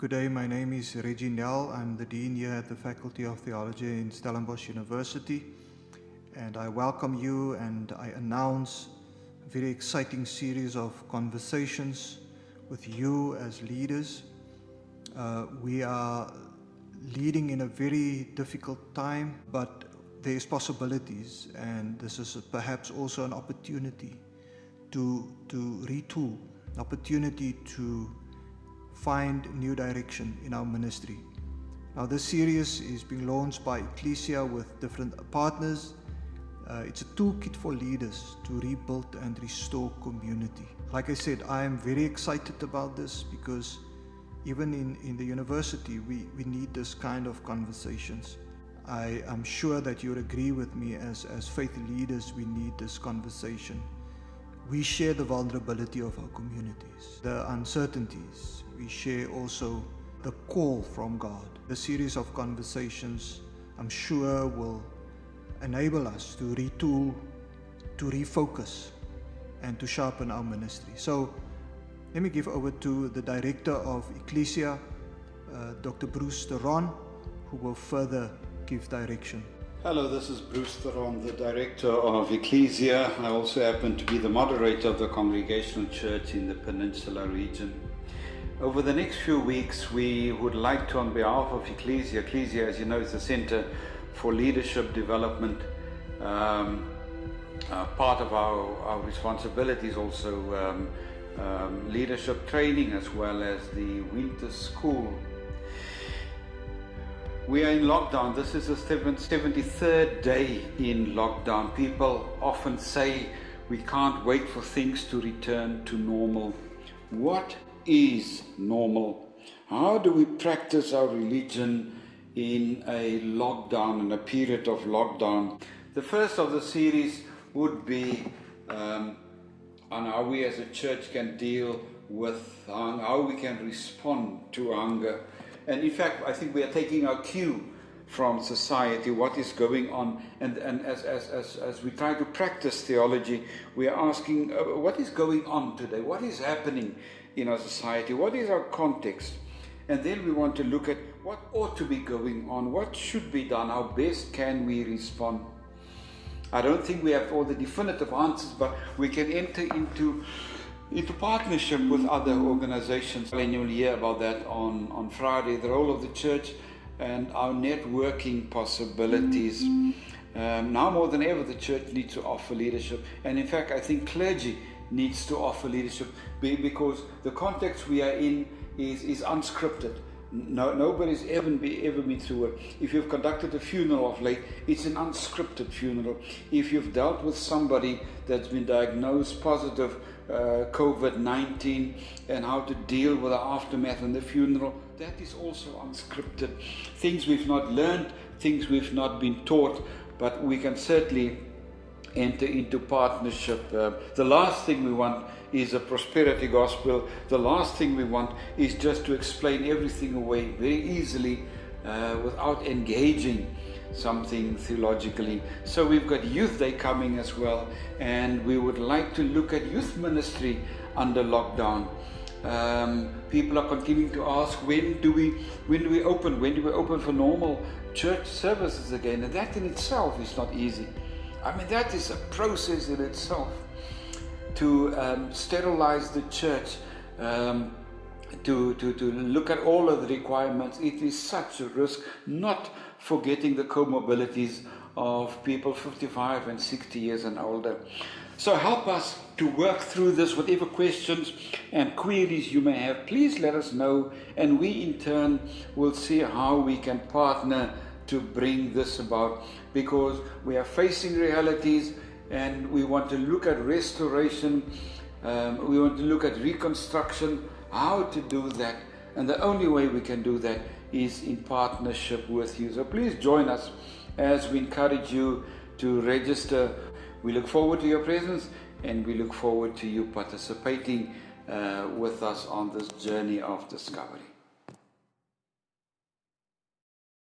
Good day, my name is Reggie Nell. I'm the Dean here at the Faculty of Theology in Stellenbosch University. And I welcome you and I announce a very exciting series of conversations with you as leaders. We are leading in a very difficult time, but there's possibilities, and this is perhaps also an opportunity to retool, an opportunity to find new direction in our ministry. Now, this series is being launched by Ekklesia with different partners. It's a toolkit for leaders to rebuild and restore community. Like I said, I am very excited about this because even in the university, we need this kind of conversations. I am sure that you would agree with me as faith leaders, we need this conversation. We share the vulnerability of our communities, the uncertainties. We share also the call from God. The series of conversations, I'm sure, will enable us to retool, to refocus, and to sharpen our ministry. So let me give over to the director of Ekklesia, Dr. Bruce Theron, who will further give direction. Hello, this is Bruce Theron, the director of Ekklesia. I also happen to be the moderator of the Congregational Church in the Peninsula region. Over the next few weeks, we would like to, on behalf of Ekklesia, Ekklesia, as you know, is the Center for Leadership Development. Part of our responsibility is also leadership training as well as the winter school. We are in lockdown. This is the 73rd day in lockdown. People often say we can't wait for things to return to normal. What is normal? How do we practice our religion in a lockdown, in a period of lockdown? The first of the series would be on how we as a church can deal with hunger, how we can respond to hunger. And in fact, I think we are taking our cue from society, what is going on. And as we try to practice theology, we are asking, what is going on today? What is happening in our society? What is our context? And then we want to look at what ought to be going on, what should be done, how best can we respond. I don't think we have all the definitive answers, but we can enter into partnership with other organizations. And you'll hear about that on Friday, the role of the church and our networking possibilities. Now more than ever, the church needs to offer leadership. And in fact, I think clergy needs to offer leadership because the context we are in is unscripted. Nobody's ever been through it. If you've conducted a funeral of late, it's an unscripted funeral. If you've dealt with somebody that's been diagnosed positive COVID-19 and how to deal with the aftermath and the funeral, that is also unscripted. Things we've not learned, things we've not been taught, but we can certainly enter into partnership. The last thing we want is a prosperity gospel. The last thing we want is just to explain everything away very easily without engaging something theologically. So we've got Youth Day coming as well, and we would like to look at youth ministry under lockdown. People are continuing to ask, when do we open for normal church services again? And that in itself is not easy. I mean, that is a process in itself, to sterilize the church, to look at all of the requirements. It is such a risk, not forgetting the comorbidities of people 55 and 60 years and older. So help us to work through this. Whatever questions and queries you may have, please let us know, and we in turn will see how we can partner to bring this about, because we are facing realities and we want to look at restoration, we want to look at reconstruction, how to do that. And the only way we can do that is in partnership with you. So please join us as we encourage you to register. We look forward to your presence, and we look forward to you participating with us on this journey of discovery.